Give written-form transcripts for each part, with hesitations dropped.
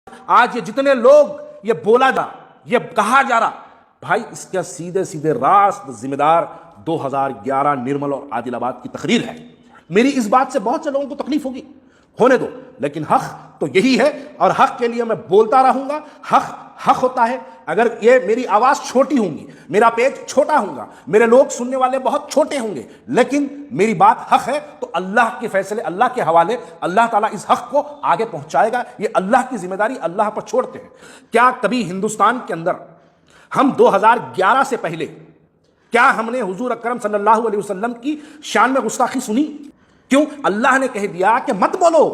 آج یہ جتنے لوگ یہ بولا جا یہ کہا جا رہا بھائی اس کا سیدھے سیدھے راست ذمہ دار 2011 نرمل اور عادل آباد کی تقریر ہے۔ میری اس بات سے بہت سے لوگوں کو تکلیف ہوگی، ہونے دو، لیکن حق تو یہی ہے اور حق کے لیے میں بولتا رہوں گا۔ حق حق ہوتا ہے۔ اگر یہ میری آواز چھوٹی ہوں گی، میرا پیج چھوٹا ہوگا، میرے لوگ سننے والے بہت چھوٹے ہوں گے، لیکن میری بات حق ہے تو اللہ کے فیصلے اللہ کے حوالے، اللہ تعالیٰ اس حق کو آگے پہنچائے گا۔ یہ اللہ کی ذمہ داری اللہ پر چھوڑتے ہیں۔ کیا کبھی ہندوستان کے اندر ہم 2011 سے پہلے کیا ہم نے حضور اکرم صلی اللہ علیہ وسلم کی شان میں گستاخی سنی؟ کیوں؟ اللہ نے کہہ دیا کہ مت بولو۔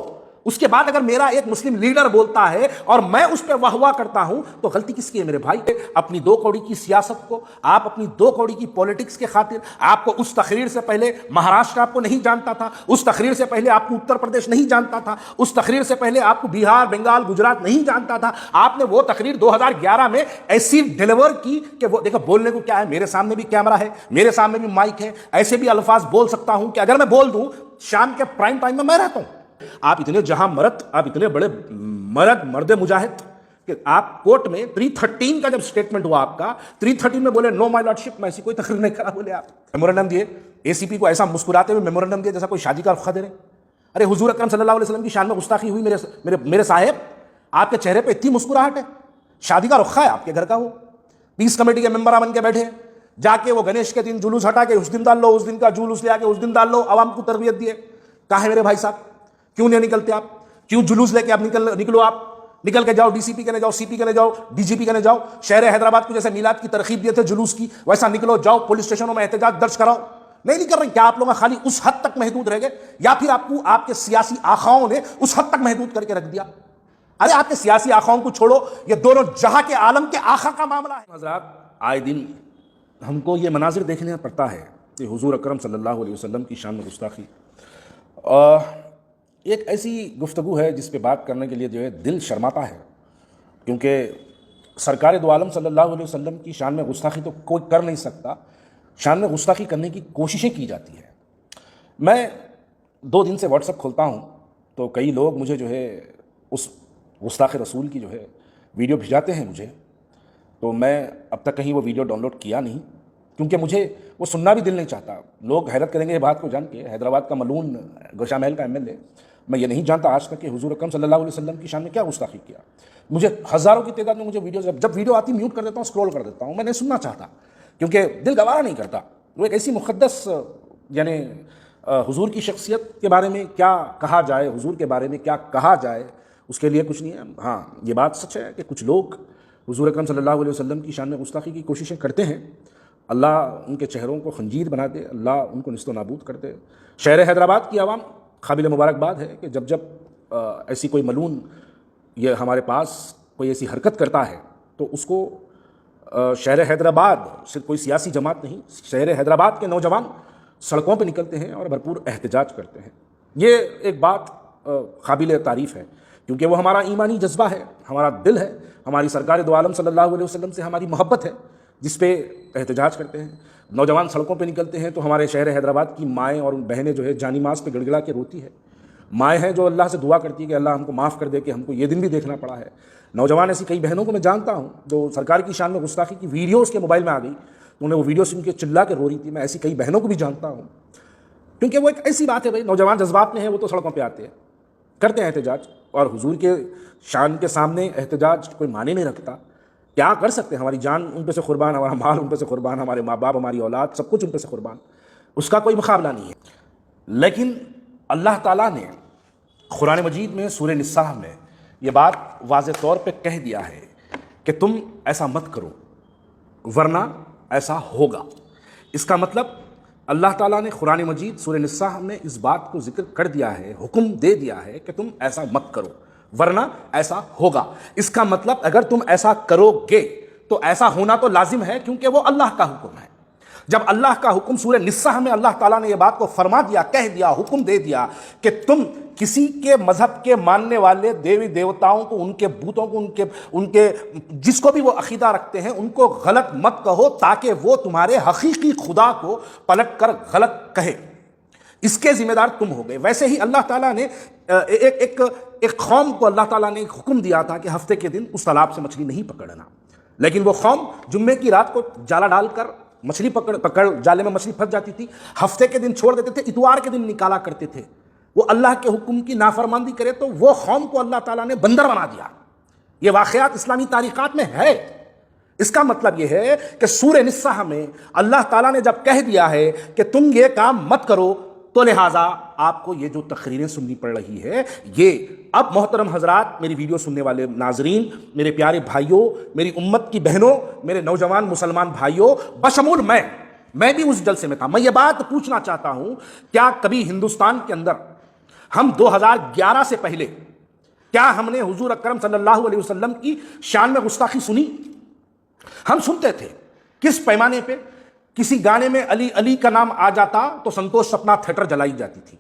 اس کے بعد اگر میرا ایک مسلم لیڈر بولتا ہے اور میں اس پہ واہ واہ کرتا ہوں تو غلطی کس کی ہے میرے بھائی؟ اپنی دو کوڑی کی سیاست کو، آپ اپنی دو کوڑی کی پولیٹکس کے خاطر، آپ کو اس تقریر سے پہلے مہاراشٹر آپ کو نہیں جانتا تھا، اس تقریر سے پہلے آپ کو اتر پردیش نہیں جانتا تھا، اس تقریر سے پہلے آپ کو بہار، بنگال، گجرات نہیں جانتا تھا۔ آپ نے وہ تقریر 2011 میں ایسی ڈیلیور کی کہ وہ دیکھو بولنے کو کیا ہے، میرے سامنے بھی کیمرہ ہے، میرے سامنے بھی مائک ہے، ایسے بھی الفاظ بول سکتا ہوں کہ اگر میں بول دوں شام کے پرائم ٹائم میں رہتا ہوں۔ آپ اتنے جہاں مرد، آپ اتنے بڑے مرد مجاہد کہ آپ کورٹ میں 313 کا جب سٹیٹمنٹ ہوا آپ کا 313 میں بولے نو مائی لارڈشپ، میں ایسی کوئی تقریر نہیں کرا، بولے آپ میمورنڈم دیے اے سی پی کو ایسا مسکراتے ہوئے میمورنڈم دیا جیسا کوئی شادی کا رخصہ دے رہے۔ ارے حضور اکرم صلی اللہ علیہ وسلم کی شان میں گستاخی ہوئی میرے صاحب، آپ کے چہرے پہ اتنی مسکراہٹ ہے، شادی کا رخہ ہے آپ کے گھر کا، وہ پیس کمیٹی کے ممبر بن کے بیٹھے، جا کے وہ گنیش کے دن جلوس ہٹا کے اس دن ڈال لو، اس دن کا جلوس لے آ کے اس دن ڈال لو، عوام کو تربیت دیے۔ کہاں ہے میرے بھائی صاحب؟ کیوں نہیں نکلتے آپ؟ کیوں جلوس لے کے آپ نکلو، آپ نکل کے جاؤ، ڈی سی پی کے جاؤ، سی پی کے جاؤ، ڈی جی پی کے جاؤ، شہر حیدرآباد کو جیسے میلاد کی ترغیب دیے تھے جلوس کی، ویسا نکلو، جاؤ پولیس اسٹیشنوں میں احتجاج درج کراؤ۔ نہیں کر رہے کیا آپ لوگ خالی اس حد تک محدود رہ گئے، یا پھر آپ کو آپ کے سیاسی آخاؤں نے اس حد تک محدود کر کے رکھ دیا؟ ارے آپ کے سیاسی آخاؤں کو چھوڑو، یہ دونوں جہاں کے عالم کے آخا کا معاملہ ہے۔ حضرات آئے دن ہم کو یہ مناظر دیکھنے پڑتا ہے کہ حضور اکرم صلی اللہ علیہ وسلم کی شان میں گستاخی ایک ایسی گفتگو ہے جس پہ بات کرنے کے لیے جو ہے دل شرماتا ہے، کیونکہ سرکار دو عالم صلی اللہ علیہ وسلم کی شان میں گستاخی تو کوئی کر نہیں سکتا، شان میں گستاخی کرنے کی کوششیں کی جاتی ہیں۔ میں 2 دن سے واٹس ایپ کھولتا ہوں تو کئی لوگ مجھے جو ہے اس گستاخ رسول کی جو ہے ویڈیو بھیجاتے ہیں مجھے، تو میں اب تک کہیں وہ ویڈیو ڈاؤن لوڈ کیا نہیں، کیونکہ مجھے وہ سننا بھی دل نہیں چاہتا۔ لوگ حیرت کریں گے یہ بات کو جان کے، حیدرآباد کا ملعون گوشہ محل کا ایم ایل اے، میں یہ نہیں جانتا آج تک کہ حضور اکرم صلی اللہ علیہ وسلم کی شان میں کیا گستاخی کیا۔ مجھے ہزاروں کی تعداد میں مجھے ویڈیو جب ویڈیو آتی میوٹ کر دیتا ہوں، اسکرول کر دیتا ہوں، میں نہیں سننا چاہتا کیونکہ دل گوارا نہیں کرتا۔ وہ ایک ایسی مقدس یعنی حضور کی شخصیت کے بارے میں کیا کہا جائے، حضور کے بارے میں کیا کہا جائے، اس کے لیے کچھ نہیں ہے۔ ہاں یہ بات سچ ہے کہ کچھ لوگ حضور اکرم صلی اللہ علیہ وسلم کی شان میں گستاخی کی کوششیں کرتے ہیں، اللہ ان کے چہروں کو خنجیر بنا دے، اللہ ان کو نیست و نابود کر دے۔ شہر حیدرآباد کی عوام قابل مبارکباد ہے کہ جب ایسی کوئی ملعون یہ ہمارے پاس کوئی ایسی حرکت کرتا ہے تو اس کو شہر حیدرآباد صرف کوئی سیاسی جماعت نہیں، شہر حیدرآباد کے نوجوان سڑکوں پہ نکلتے ہیں اور بھرپور احتجاج کرتے ہیں۔ یہ ایک بات قابل تعریف ہے کیونکہ وہ ہمارا ایمانی جذبہ ہے، ہمارا دل ہے، ہماری سرکار دو عالم صلی اللہ علیہ وسلم سے ہماری محبت ہے جس پہ احتجاج کرتے ہیں۔ نوجوان سڑکوں پہ نکلتے ہیں تو ہمارے شہر حیدرآباد کی مائیں اور بہنیں جو ہے جانی ماس پہ گڑ گڑا کے روتی ہے، مائیں ہیں جو اللہ سے دعا کرتی ہے کہ اللہ ہم کو معاف کر دے کہ ہم کو یہ دن بھی دیکھنا پڑا ہے۔ نوجوان ایسی کئی بہنوں کو میں جانتا ہوں جو سرکار کی شان میں گستاخی کی ویڈیو اس کے موبائل میں آ گئی تو انہیں وہ ویڈیو سن کے چلا کے رو رہی تھی۔ میں ایسی کئی بہنوں کو بھی جانتا ہوں، کیونکہ وہ ایک ایسی بات ہے بھائی، نوجوان جذبات میں ہیں، وہ تو سڑکوں پہ آتے ہیں، کرتے ہیں احتجاج، اور حضور کے شان کے سامنے احتجاج کوئی معنی نہیں رکھتا۔ کیا کر سکتے ہیں؟ ہماری جان ان پہ سے قربان، ہمارا مال ان پہ سے قربان، ہمارے ماں باپ، ہماری اولاد، سب کچھ ان پہ سے قربان، اس کا کوئی مقابلہ نہیں ہے۔ لیکن اللہ تعالیٰ نے قرآن مجید میں سورہ نساء میں یہ بات واضح طور پہ کہہ دیا ہے کہ تم ایسا مت کرو ورنہ ایسا ہوگا۔ اس کا مطلب اللہ تعالیٰ نے قرآن مجید سورہ نساء میں اس بات کو ذکر کر دیا ہے، حکم دے دیا ہے کہ تم ایسا مت کرو ورنہ ایسا ہوگا۔ اس کا مطلب اگر تم ایسا کرو گے تو ایسا ہونا تو لازم ہے، کیونکہ وہ اللہ کا حکم ہے۔ جب اللہ کا حکم سورہ نساء میں اللہ تعالیٰ نے یہ بات کو فرما دیا، کہہ دیا، حکم دے دیا کہ تم کسی کے مذہب کے ماننے والے دیوی دیوتاؤں کو، ان کے بتوں کو، ان کے جس کو بھی وہ عقیدہ رکھتے ہیں، ان کو غلط مت کہو تاکہ وہ تمہارے حقیقی خدا کو پلٹ کر غلط کہے، اس کے ذمہ دار تم ہو گئے۔ ویسے ہی اللہ تعالیٰ نے ایک قوم کو اللہ تعالیٰ نے ایک حکم دیا تھا کہ ہفتے کے دن اس تالاب سے مچھلی نہیں پکڑنا، لیکن وہ قوم جمعے کی رات کو جالا ڈال کر مچھلی پکڑ جالے میں مچھلی پھنس جاتی تھی، ہفتے کے دن چھوڑ دیتے تھے، اتوار کے دن نکالا کرتے تھے۔ وہ اللہ کے حکم کی نافرمانی کرے تو وہ قوم کو اللہ تعالیٰ نے بندر بنا دیا۔ یہ واقعات اسلامی تاریخات میں ہے۔ اس کا مطلب یہ ہے کہ سورہ نساء میں اللہ تعالیٰ نے جب کہہ دیا ہے کہ تم یہ کام مت کرو، تو لہٰذا آپ کو یہ جو تقریریں سننی پڑ رہی ہے، یہ اب محترم حضرات، میری ویڈیو سننے والے ناظرین، میرے پیارے بھائیوں، میری امت کی بہنوں، میرے نوجوان مسلمان بھائیوں، بشمول میں بھی اس جلسے میں تھا۔ میں یہ بات پوچھنا چاہتا ہوں، کیا کبھی ہندوستان کے اندر ہم 2011 سے پہلے کیا ہم نے حضور اکرم صلی اللہ علیہ وسلم کی شان میں گستاخی سنی؟ ہم سنتے تھے۔ کس پیمانے پہ؟ کسی گانے میں علی علی کا نام آ جاتا تو سنتوش سپنا تھیٹر جلائی جاتی تھی،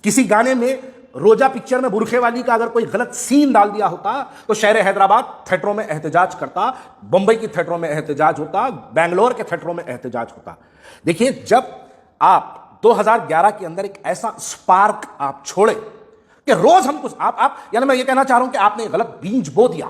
کسی گانے میں روجہ پکچر میں برقعے والی کا اگر کوئی غلط سین ڈال دیا ہوتا تو شہر حیدرآباد تھیٹروں میں احتجاج کرتا، بمبئی کی تھیٹروں میں احتجاج ہوتا، بنگلور کے تھیٹروں میں احتجاج ہوتا۔ دیکھیے، جب آپ 2011 کے اندر ایک ایسا سپارک آپ چھوڑے کہ روز ہم کچھ یعنی میں یہ کہنا چاہ رہا ہوں کہ آپ نے غلط بیج بو دیا۔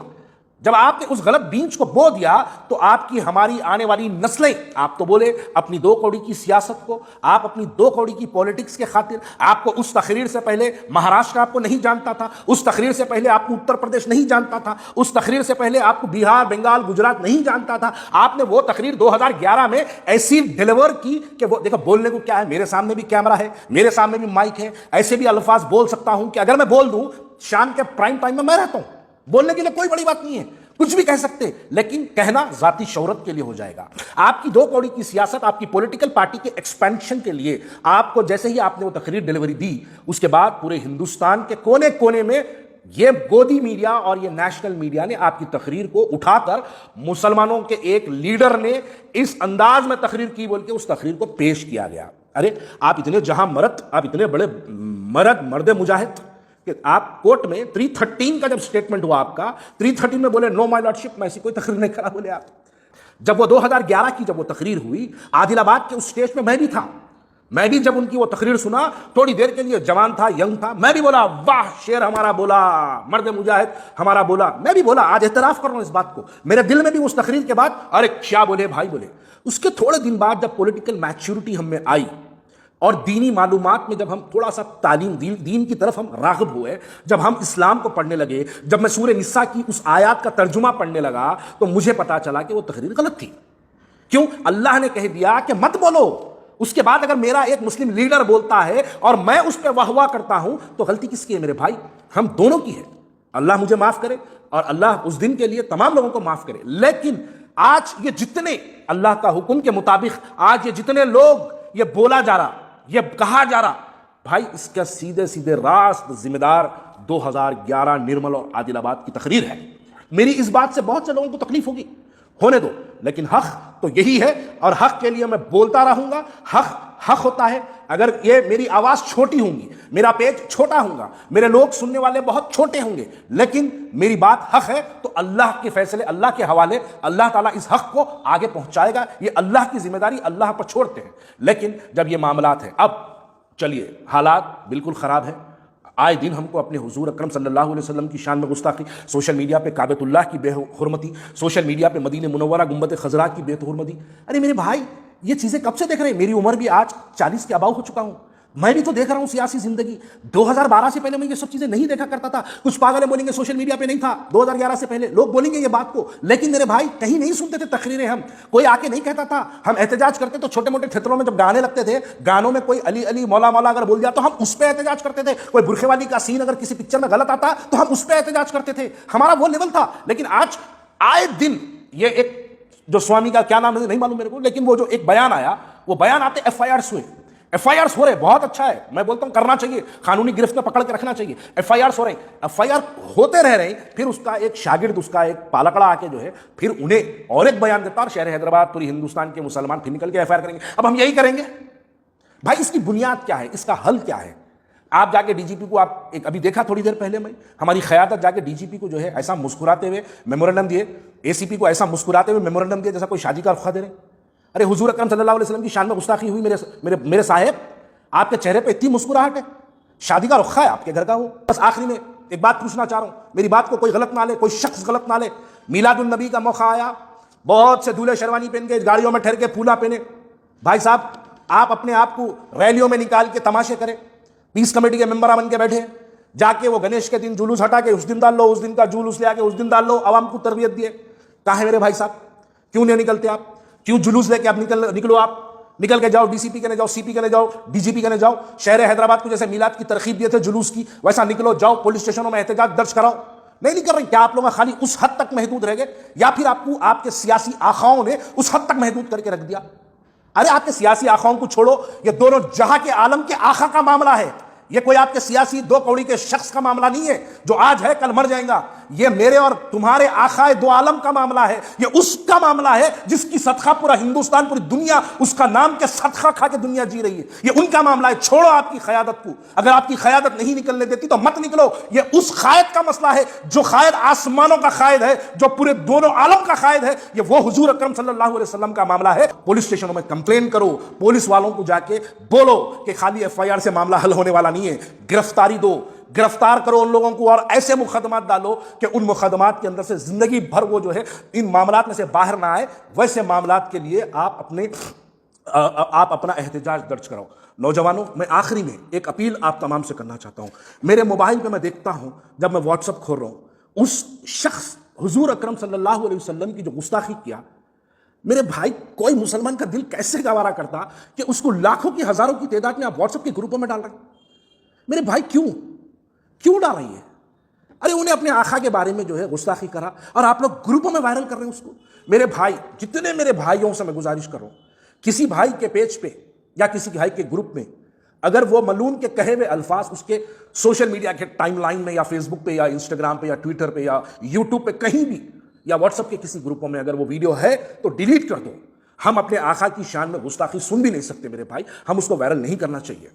جب آپ نے اس غلط بیج کو بو دیا تو آپ کی ہماری آنے والی نسلیں، آپ تو بولے اپنی دو کوڑی کی سیاست کو، آپ اپنی دو کوڑی کی پولیٹکس کے خاطر، آپ کو اس تقریر سے پہلے مہاراشٹر آپ کو نہیں جانتا تھا، اس تقریر سے پہلے آپ کو اتر پردیش نہیں جانتا تھا، اس تقریر سے پہلے آپ کو بہار، بنگال، گجرات نہیں جانتا تھا۔ آپ نے وہ تقریر 2011 میں ایسی ڈیلیور کی کہ وہ دیکھو بولنے کو کیا ہے، میرے سامنے بھی کیمرہ ہے، میرے سامنے بھی مائک ہے، ایسے بھی الفاظ بول سکتا ہوں کہ اگر میں بول دوں، شان کے پرائم ٹائم میں رہتا ہوں، بولنے کے لیے کوئی بڑی بات نہیں ہے، کچھ بھی کہہ سکتے، لیکن کہنا ذاتی شہرت کے لیے ہو جائے گا۔ آپ کی دو کوڑی کی سیاست، آپ کی پولیٹیکل پارٹی کے ایکسپینشن کے لیے آپ کو جیسے ہی آپ نے وہ تقریر ڈیلیوری دی، اس کے بعد پورے ہندوستان کے کونے کونے میں یہ گودی میڈیا اور یہ نیشنل میڈیا نے آپ کی تقریر کو اٹھا کر مسلمانوں کے ایک لیڈر نے اس انداز میں تقریر کی بول کے اس تقریر کو پیش کیا گیا۔ ارے آپ اتنے جہاں مرد، آپ اتنے بڑے مرد مجاہد کہ آپ کورٹ میں 313 کا جب سٹیٹمنٹ ہوا آپ کا، 313 میں بولے نو مائی لارڈشپ، میں ایسی کوئی تقریر نہیں کرا بولے آپ۔ جب وہ 2011 کی جب وہ تقریر ہوئی عادل آباد کے اس سٹیج میں میں بھی تھا، میں بھی جب ان کی وہ تقریر سنا تھوڑی دیر کے لیے جوان تھا، ینگ تھا، میں بھی بولا واہ شیر ہمارا بولا، مرد مجاہد ہمارا بولا، میں بھی بولا، آج اعتراف کر رہا ہوں اس بات کو، میرے دل میں بھی اس تقریر کے بعد ارے کیا بولے بھائی بولے۔ اس کے تھوڑے دن بعد جب پولیٹیکل میچورٹی ہم میں آئی اور دینی معلومات میں جب ہم تھوڑا سا تعلیم دین کی طرف ہم راغب ہوئے، جب ہم اسلام کو پڑھنے لگے، جب میں سورہ نساء کی اس آیات کا ترجمہ پڑھنے لگا تو مجھے پتا چلا کہ وہ تقریر غلط تھی۔ کیوں؟ اللہ نے کہہ دیا کہ مت بولو۔ اس کے بعد اگر میرا ایک مسلم لیڈر بولتا ہے اور میں اس پہ واہ واہ کرتا ہوں تو غلطی کس کی ہے میرے بھائی؟ ہم دونوں کی ہے۔ اللہ مجھے معاف کرے اور اللہ اس دن کے لیے تمام لوگوں کو معاف کرے۔ لیکن آج یہ جتنے اللہ کا حکم کے مطابق آج یہ جتنے لوگ یہ بولا جا رہا، یہ کہا جا رہا، بھائی اس کا سیدھے راست ذمہ دار 2011 نرمل اور عادل آباد کی تقریر ہے۔ میری اس بات سے بہت سے لوگوں کو تکلیف ہوگی، ہونے دو، لیکن حق تو یہی ہے اور حق کے لیے میں بولتا رہوں گا۔ حق ہوتا ہے۔ اگر یہ میری آواز چھوٹی ہوں گی، میرا پیج چھوٹا ہوں گا، میرے لوگ سننے والے بہت چھوٹے ہوں گے، لیکن میری بات حق ہے تو اللہ کے فیصلے، اللہ کے حوالے، اللہ تعالیٰ اس حق کو آگے پہنچائے گا۔ یہ اللہ کی ذمہ داری اللہ پر چھوڑتے ہیں۔ لیکن جب یہ معاملات ہیں، اب چلیے حالات بالکل خراب ہیں، آئے دن ہم کو اپنے حضور اکرم صلی اللہ علیہ وسلم کی شان میں گستاخی، سوشل میڈیا پہ کعبۃ اللہ کی بے حرمتی، سوشل میڈیا پہ مدینہ منورہ گنبد خضرا کی بے حرمتی۔ ارے میرے بھائی یہ چیزیں کب سے دیکھ رہے ہیں؟ میری عمر بھی آج 40 کے اباؤ ہو چکا ہوں، میں بھی تو دیکھ رہا ہوں سیاسی زندگی۔ 2012 سے پہلے میں یہ سب چیزیں نہیں دیکھا کرتا تھا۔ کچھ پاگل بولیں گے سوشل میڈیا پہ نہیں تھا 2011 سے پہلے، لوگ بولیں گے یہ بات کو، لیکن میرے بھائی کہیں نہیں سنتے تھے تقریریں، ہم کوئی آ کے نہیں کہتا تھا۔ ہم احتجاج کرتے تو چھوٹے موٹے تھیٹروں میں جب گانے لگتے تھے، گانوں میں کوئی علی علی مولا مولا اگر بول دیا تو ہم اس پہ احتجاج کرتے تھے۔ کوئی برقعے والی کا سین اگر کسی پکچر میں غلط آتا تو ہم اس پہ احتجاج کرتے تھے، ہمارا وہ لیول تھا۔ لیکن آج آئے دن یہ ایک جو سوامی کا کیا نام ہے نہیں معلوم میرے کو، لیکن وہ جو ایک بیان آیا، وہ بیان آتے FIRs ہوئے، FIRs ہو رہے، بہت اچھا ہے، میں بولتا ہوں کرنا چاہیے، قانونی گرفت میں پکڑ کے رکھنا چاہیے۔ FIRs ہو رہے ہیں، FIR ہوتے رہ رہے ہیں، پھر اس کا ایک شاگرد، اس کا ایک پالکڑا آ کے جو ہے پھر انہیں اور ایک بیان دیتا اور شہر حیدرآباد پوری ہندوستان کے مسلمان پھر نکل کے FIR کریں گے۔ اب ہم یہی کریں گے؟ بھائی اس کی بنیاد کیا ہے؟ اس کا حل کیا ہے؟ آپ جا کے DGP کو، آپ ایک ابھی دیکھا تھوڑی دیر پہلے میں ہماری قیادت جا کے DGP کو جو ہے ایسا مسکراتے ہوئے میمورنڈم دیے، ACP کو ایسا مسکراتے ہوئے میمورنڈم دیے جیسا کوئی شادی کا رخصہ دے رہے۔ ارے حضور اکرم صلی اللہ علیہ وسلم کی شان میں گستاخی ہوئی، میرے صاحب آپ کے چہرے پہ اتنی مسکراہٹ ہے، شادی کا رخہ ہے آپ کے گھر کا وہ۔ بس آخری میں ایک بات پوچھنا چاہ رہا ہوں, میری بات کو کوئی غلط نہ لے, کوئی شخص غلط نہ لے. میلاد النبی کا موقع آیا, بہت سے دولہے شیروانی پہن کے گاڑیوں میں ٹھہر کے پھولا پہنے. بھائی صاحب, آپ اپنے آپ کو ریلیوں میں نکال کے تماشے کریں, پیس کمیٹی کے ممبر بن کے بیٹھے, جا کے وہ گنیش کے دن جلوس ہٹا کے اس دن ڈال لو, اس دن کا جلوس لے آ کے اس دن ڈال لو, عوام کو تربیت دیے. کہاں ہے میرے بھائی صاحب؟ کیوں نہیں نکلتے آپ؟ کیوں جلوس لے کے آپ نکلو, آپ نکل کے جاؤ, ڈی سی پی کے جاؤ, سی پی کے جاؤ, ڈی جی پی کے جاؤ. شہر حیدرآباد کو جیسے میلاد کی ترغیب دیے تھے جلوس کی, ویسا نکلو, جاؤ پولیس اسٹیشنوں میں احتجاج درج کراؤ. نہیں کر رہے. کیا آپ لوگ خالی اس حد تک محدود رہ گئے, یا پھر آپ کو آپ کے سیاسی آخاؤں نے اس حد تک محدود کر کے رکھ دیا؟ ارے آپ کے سیاسی آخاؤں کو چھوڑو, یہ دونوں جہاں کے عالم کے آخا کا معاملہ ہے. یہ کوئی آپ کے سیاسی دو کوڑی کے شخص کا معاملہ نہیں ہے جو آج ہے کل مر جائیں گا. یہ میرے اور تمہارے آخائے دو عالم کا معاملہ ہے. یہ اس کا معاملہ ہے جس کی صدقہ پورا ہندوستان, پوری دنیا اس کا نام کے صدقہ کھا کے دنیا جی رہی ہے. یہ ان کا معاملہ ہے. چھوڑو آپ کی قیادت کو. اگر آپ کی قیادت نہیں نکلنے دیتی تو مت نکلو. یہ اس قائد کا مسئلہ ہے جو قائد آسمانوں کا قائد ہے, جو پورے دونوں عالم کا قائد ہے. یہ وہ حضور اکرم صلی اللہ علیہ وسلم کا معاملہ ہے. پولیس اسٹیشنوں میں کمپلین کرو, پولیس والوں کو جا کے بولو کہ خالی ایف آئی آر سے معاملہ حل ہونے والا نہیں ہے. گرفتاری دو, گرفتار کرو ان لوگوں کو, اور ایسے مقدمات ڈالو کہ ان مقدمات کے اندر سے زندگی بھر وہ جو ہے ان معاملات میں سے باہر نہ آئے. ویسے معاملات کے لیے آپ اپنا احتجاج درج کراؤ. نوجوانوں, میں آخری میں ایک اپیل آپ تمام سے کرنا چاہتا ہوں. میرے موبائل پہ میں دیکھتا ہوں, جب میں واٹس ایپ کھول رہا ہوں, اس شخص حضور اکرم صلی اللہ علیہ وسلم کی جو گستاخی کیا, میرے بھائی کوئی مسلمان کا دل کیسے گوارا کرتا کہ اس کو لاکھوں کی ہزاروں کی تعداد میں آپ واٹس ایپ کے گروپوں میں ڈال رہے ہیں؟ میرے بھائی کیوں ڈال رہی ہے؟ ارے انہیں اپنے آقا کے بارے میں جو ہے گستاخی کرا اور آپ لوگ گروپوں میں وائرل کر رہے ہیں اس کو. میرے بھائی, جتنے میرے بھائیوں سے میں گزارش کر رہا ہوں, کسی بھائی کے پیج پہ یا کسی بھائی کے گروپ میں اگر وہ ملعون کے کہے ہوئے الفاظ اس کے سوشل میڈیا کے ٹائم لائن میں یا فیس بک پہ یا انسٹاگرام پہ یا ٹویٹر پہ یا یوٹیوب پہ کہیں بھی یا واٹس ایپ کے کسی گروپوں میں اگر وہ ویڈیو ہے تو ڈیلیٹ کر دو. ہم اپنے آقا کی شان میں گستاخی سن بھی نہیں سکتے میرے بھائی, ہم اس کو وائرل نہیں کرنا چاہیے.